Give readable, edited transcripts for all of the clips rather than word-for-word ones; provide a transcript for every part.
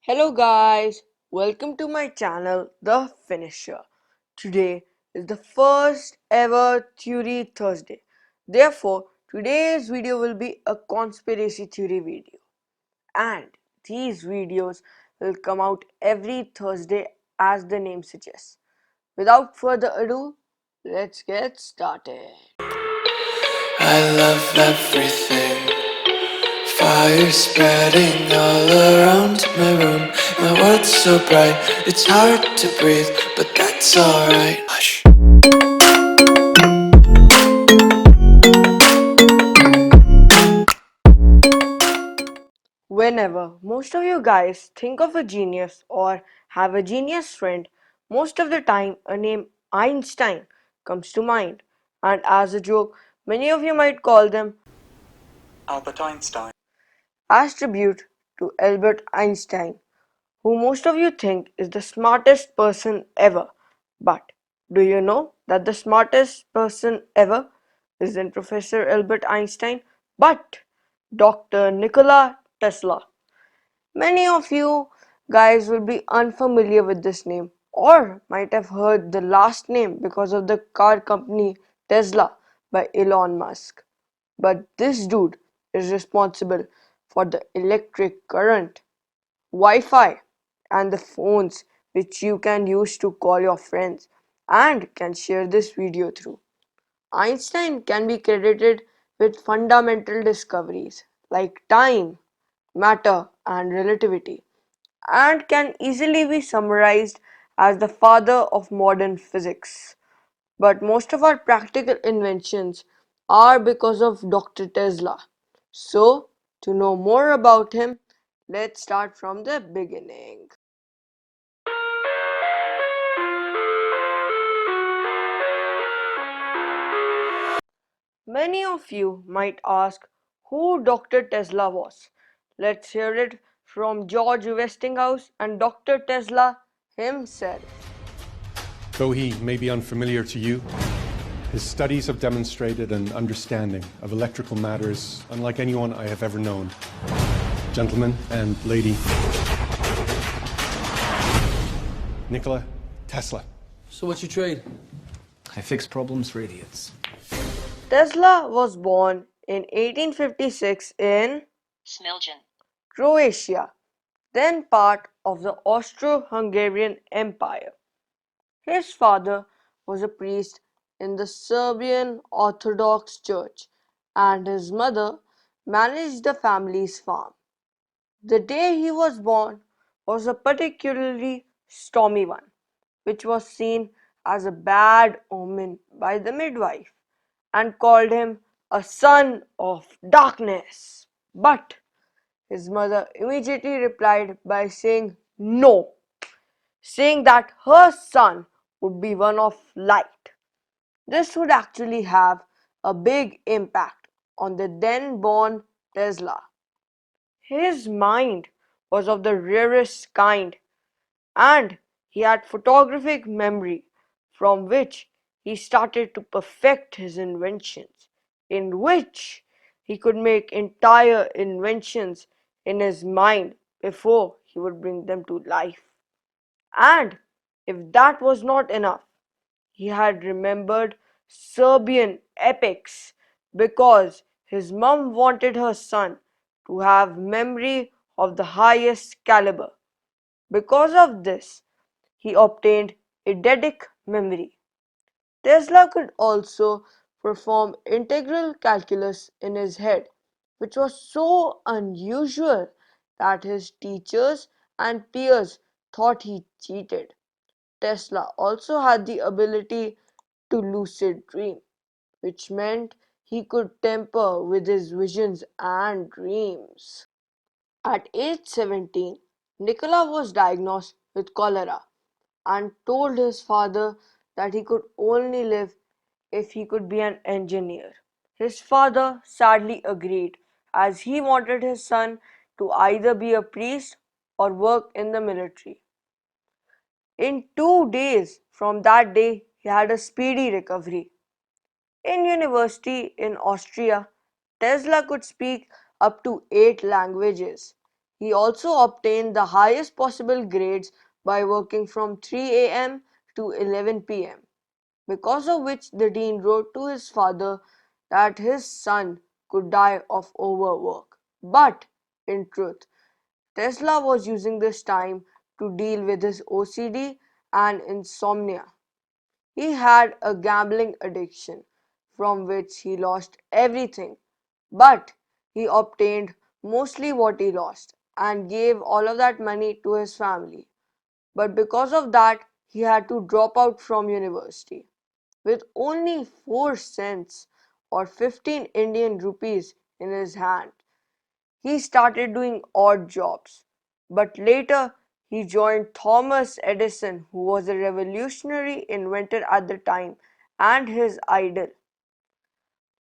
Hello guys, welcome to my channel The Finisher. Today is the first ever Theory Thursday. Therefore, today's video will be a conspiracy theory video. And these videos will come out every Thursday as the name suggests. Without further ado, let's get started. I love everything. Fire spreading all around my room. My world's so bright, it's hard to breathe, but that's alright. Hush. Whenever most of you guys think of a genius or have a genius friend, most of the time a name Einstein comes to mind. And as a joke, many of you might call them Albert Einstein. as tribute to Albert Einstein, who most of you think is the smartest person ever. But do you know that the smartest person ever isn't Professor Albert Einstein, but Dr. Nikola Tesla? Many of you guys will be unfamiliar with this name or might have heard the last name because of the car company Tesla by Elon Musk. But this dude is responsible for the electric current, Wi-Fi, and the phones which you can use to call your friends and can share this video through. Einstein can be credited with fundamental discoveries like time, matter, and relativity, and can easily be summarized as the father of modern physics. But most of our practical inventions are because of Dr. Tesla. So, to know more about him, let's start from the beginning. Many of you might ask who Dr. Tesla was. Let's hear it from George Westinghouse and Dr. Tesla himself. Though he may be unfamiliar to you, his studies have demonstrated an understanding of electrical matters unlike anyone I have ever known. Gentlemen and lady, Nikola Tesla. So what's your trade? I fix problems for idiots. Tesla was born in 1856 in Smiljan. Croatia, then part of the Austro-Hungarian Empire. His father was a priest in the Serbian Orthodox Church, and his mother managed the family's farm. The day he was born was a particularly stormy one, which was seen as a bad omen by the midwife and called him a son of darkness. But his mother immediately replied by saying no, saying that her son would be one of light. This would actually have a big impact on the then born Tesla. His mind was of the rarest kind, and he had photographic memory from which he started to perfect his inventions, in which he could make entire inventions in his mind before he would bring them to life. And if that was not enough, he had remembered Serbian epics because his mum wanted her son to have memory of the highest caliber. Because of this, he obtained eidetic memory. Tesla could also perform integral calculus in his head, which was so unusual that his teachers and peers thought he cheated. Tesla also had the ability to lucid dream, which meant he could tamper with his visions and dreams. At age 17, Nikola was diagnosed with cholera and told his father that he could only live if he could be an engineer. His father sadly agreed, as he wanted his son to either be a priest or work in the military. In 2 days from that day, he had a speedy recovery. In university in Austria, Tesla could speak up to 8 languages. He also obtained the highest possible grades by working from 3 a.m. to 11 p.m., because of which the dean wrote to his father that his son could die of overwork. But, in truth, Tesla was using this time to deal with his OCD and insomnia. He had a gambling addiction from which he lost everything, but he obtained mostly what he lost and gave all of that money to his family. But because of that, he had to drop out from university. With only 4 cents or 15 Indian rupees in his hand, he started doing odd jobs. But later, he joined Thomas Edison, who was a revolutionary inventor at the time and his idol.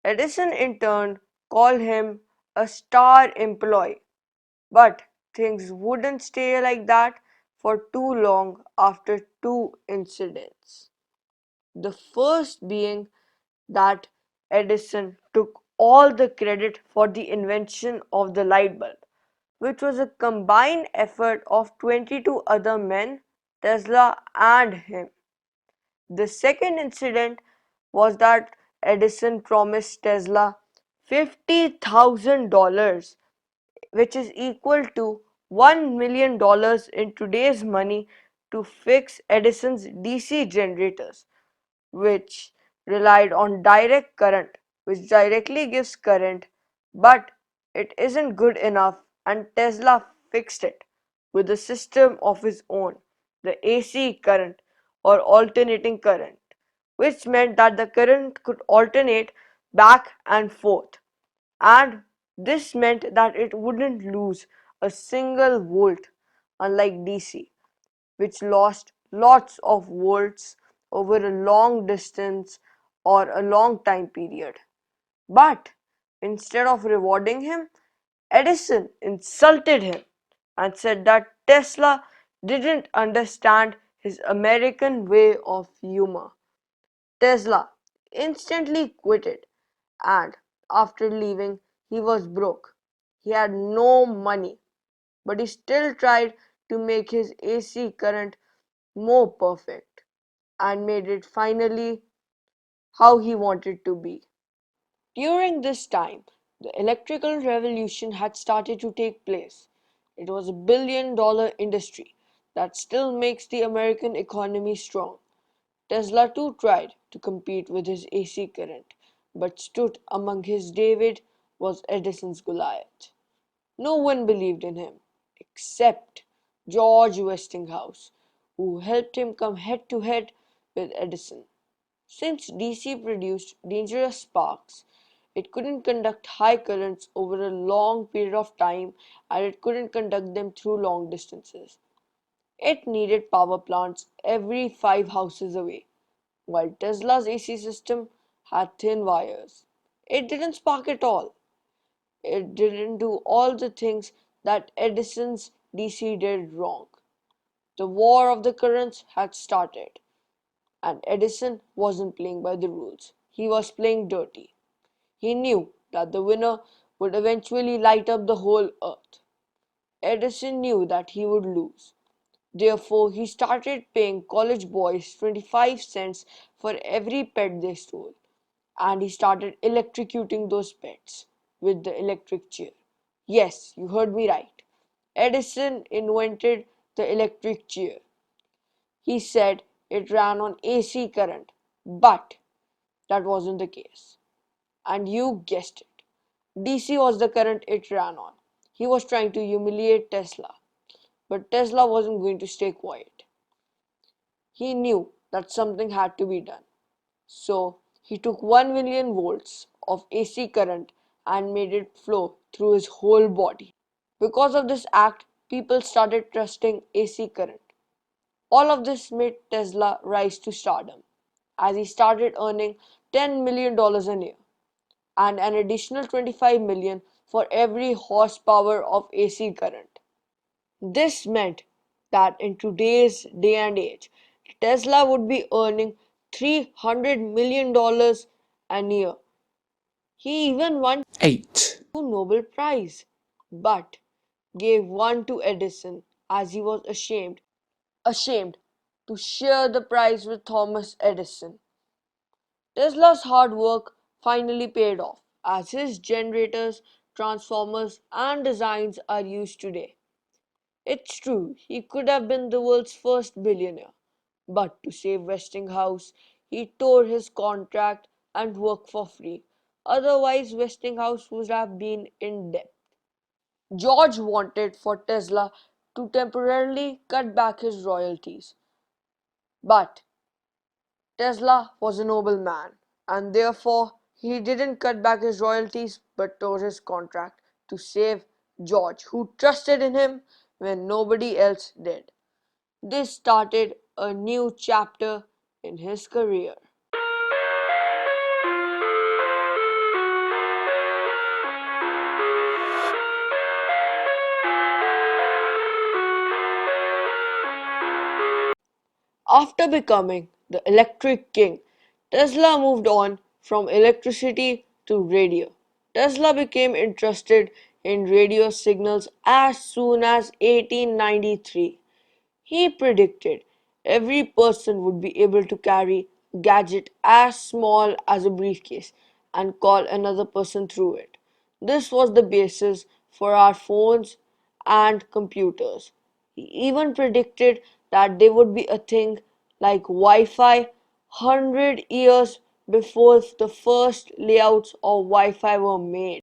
Edison, in turn, called him a star employee. But things wouldn't stay like that for too long after two incidents. The first being that Edison took all the credit for the invention of the light bulb, which was a combined effort of 22 other men, Tesla and him. The second incident was that Edison promised Tesla $50,000, which is equal to $1 million in today's money, to fix Edison's DC generators, which relied on direct current, which directly gives current, but it isn't good enough, and Tesla fixed it with a system of his own, the AC current or alternating current, which meant that the current could alternate back and forth, and this meant that it wouldn't lose a single volt, unlike DC, which lost lots of volts over a long distance or a long time period. But instead of rewarding him, Edison insulted him and said that Tesla didn't understand his American way of humor. Tesla instantly quitted, and after leaving, he was broke. He had no money, but he still tried to make his AC current more perfect and made it finally how he wanted to be. During this time, the electrical revolution had started to take place. It was a $1 billion industry that still makes the American economy strong. Tesla too tried to compete with his AC current, but stood among his David was Edison's Goliath. No one believed in him except George Westinghouse, who helped him come head to head with Edison. Since DC produced dangerous sparks, it couldn't conduct high currents over a long period of time, and it couldn't conduct them through long distances. It needed power plants every 5 houses away, while Tesla's AC system had thin wires. It didn't spark at all. It didn't do all the things that Edison's DC did wrong. The war of the currents had started, and Edison wasn't playing by the rules. He was playing dirty. He knew that the winner would eventually light up the whole earth. Edison knew that he would lose. Therefore, he started paying college boys 25 cents for every pet they stole, and he started electrocuting those pets with the electric chair. Yes, you heard me right. Edison invented the electric chair. He said it ran on AC current, but that wasn't the case. And you guessed it. DC was the current it ran on. He was trying to humiliate Tesla, but Tesla wasn't going to stay quiet. He knew that something had to be done. So he took 1 million volts of AC current and made it flow through his whole body. Because of this act, people started trusting AC current. All of this made Tesla rise to stardom, as he started earning $10 million a year and an additional 25 million for every horsepower of AC current. This meant that in today's day and age, Tesla would be earning $300 million a year. He even won 8. two Nobel Prize. But gave one to Edison as he was ashamed to share the prize with Thomas Edison. Tesla's hard work finally paid off as his generators, transformers, and designs are used today. It's true, he could have been the world's first billionaire, but to save Westinghouse, he tore his contract and worked for free. Otherwise, Westinghouse would have been in debt. George wanted for Tesla to temporarily cut back his royalties, but Tesla was a noble man, and therefore he didn't cut back his royalties but tore his contract to save George, who trusted in him when nobody else did. This started a new chapter in his career. After becoming the electric king, Tesla moved on from electricity to radio. Tesla became interested in radio signals as soon as 1893. He predicted every person would be able to carry a gadget as small as a briefcase and call another person through it. This was the basis for our phones and computers. He even predicted that there would be a thing like Wi-Fi 100 years before the first layouts of Wi-Fi were made.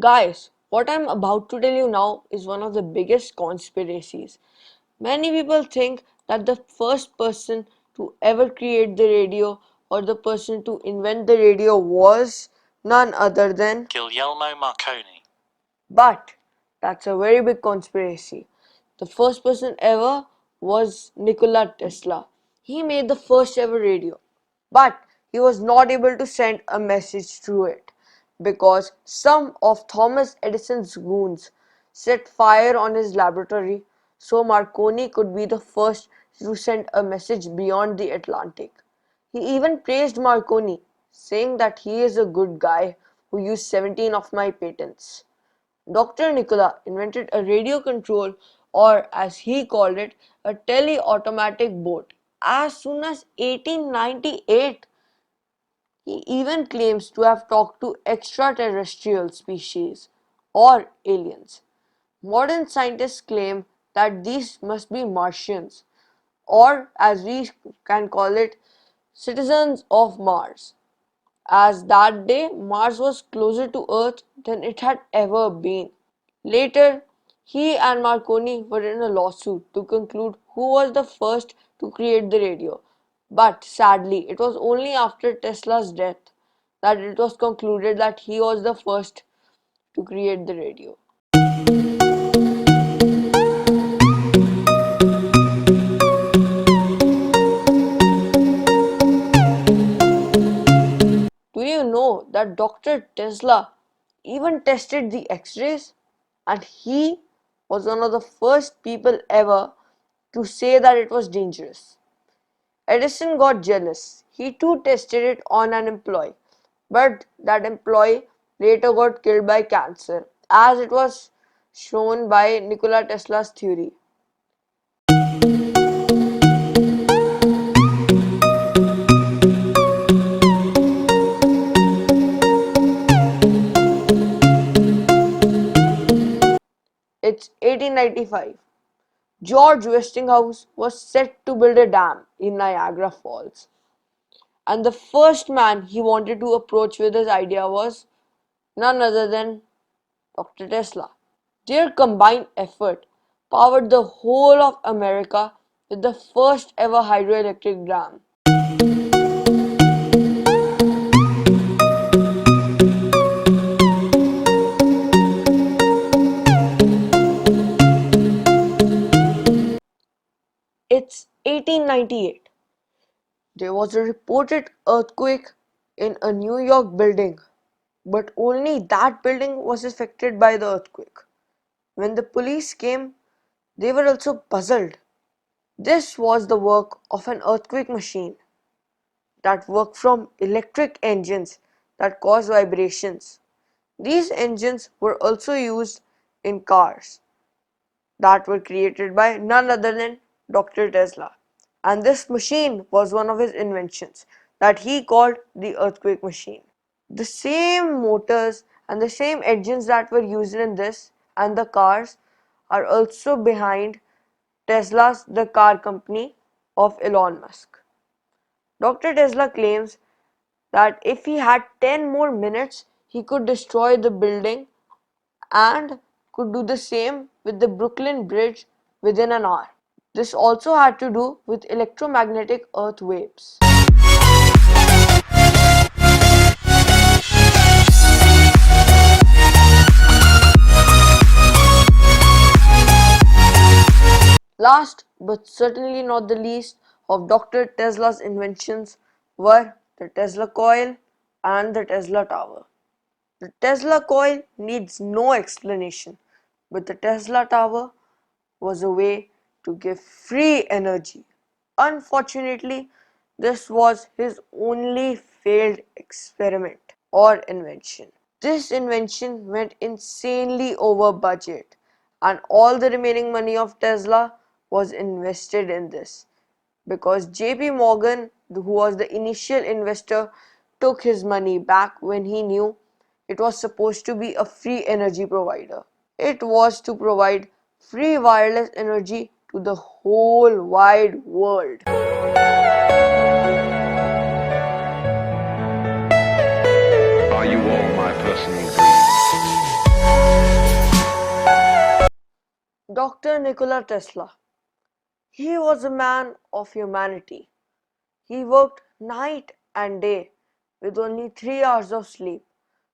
Guys, what I'm about to tell you now is one of the biggest conspiracies. Many people think that the first person to ever create the radio or the person to invent the radio was none other than Guglielmo Marconi. But that's a very big conspiracy. The first person ever was Nikola Tesla. He made the first ever radio, but he was not able to send a message through it because some of Thomas Edison's goons set fire on his laboratory so Marconi could be the first to send a message beyond the Atlantic. He even praised Marconi, saying that he is a good guy who used 17 of my patents. Dr. Nikola invented a radio control, or as he called it, a tele-automatic boat, as soon as 1898. He even claims to have talked to extraterrestrial species or aliens. Modern scientists claim that these must be Martians, or as we can call it, citizens of Mars, as that day Mars was closer to Earth than it had ever been. Later, he and Marconi were in a lawsuit to conclude who was the first to create the radio. But sadly, it was only after Tesla's death that it was concluded that he was the first to create the radio. Do you know that Dr. Tesla even tested the X-rays? And he was one of the first people ever to say that it was dangerous. Edison got jealous. He too tested it on an employee, but that employee later got killed by cancer, as it was shown by Nikola Tesla's theory. It's 1895. George Westinghouse was set to build a dam in Niagara Falls. And the first man he wanted to approach with his idea was none other than Dr. Tesla. Their combined effort powered the whole of America with the first ever hydroelectric dam. It's 1898. There was a reported earthquake in a New York building, but only that building was affected by the earthquake. When the police came, they were also puzzled. This was the work of an earthquake machine. that work from electric engines that cause vibrations. These engines were also used in cars that were created by none other than Dr. Tesla. And this machine was one of his inventions that he called the earthquake machine. The same motors and the same engines that were used in this and the cars are also behind Tesla's the car company of Elon Musk. Dr. Tesla claims that if he had 10 more minutes, he could destroy the building and could do the same with the Brooklyn Bridge within an hour. This also had to do with electromagnetic earth waves. Last but certainly not the least of Dr. Tesla's inventions were the Tesla coil and the Tesla tower. The Tesla coil needs no explanation, but the Tesla tower was a way to give free energy. Unfortunately, this was his only failed experiment or invention. This invention went insanely over budget, and all the remaining money of Tesla was invested in this because JP Morgan, who was the initial investor, took his money back when he knew it was supposed to be a free energy provider. It was to provide free wireless energy to the whole wide world. Are you all my personal dreams? Dr. Nikola Tesla. He was a man of humanity. He worked night and day with only 3 hours of sleep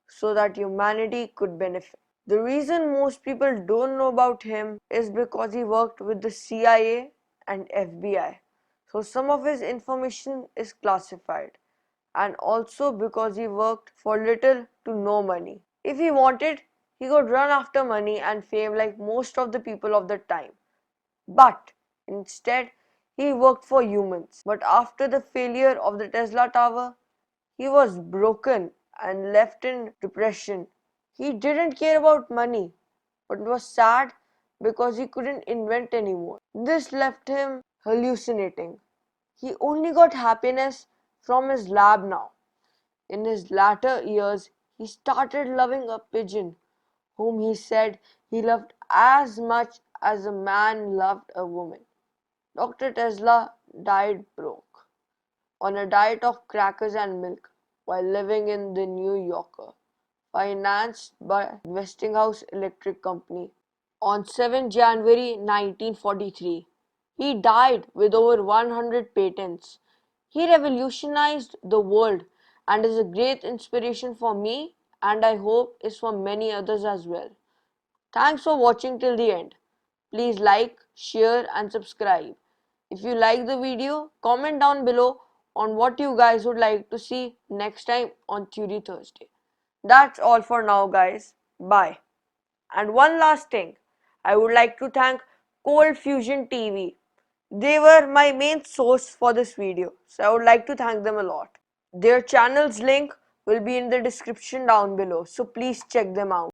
so that humanity could benefit. The reason most people don't know about him is because he worked with the CIA and FBI. So some of his information is classified, and also because he worked for little to no money. If he wanted, he could run after money and fame like most of the people of the time. But instead, he worked for humans. But after the failure of the Tesla Tower, he was broken and left in depression. He didn't care about money, but was sad because he couldn't invent anymore. This left him hallucinating. He only got happiness from his lab now. In his latter years, he started loving a pigeon, whom he said he loved as much as a man loved a woman. Dr. Tesla died broke, on a diet of crackers and milk, while living in the New Yorker, financed by Westinghouse Electric Company. On 7 January 1943, he died with over 100 patents. He revolutionized the world and is a great inspiration for me, and I hope is for many others as well. Thanks for watching till the end. Please like, share and subscribe. If you like the video, comment down below on what you guys would like to see next time on Theory Thursday. That's all for now, guys. Bye. And one last thing, I would like to thank Cold Fusion TV. They were my main source for this video, so I would like to thank them a lot. Their channel's link will be in the description down below, so please check them out.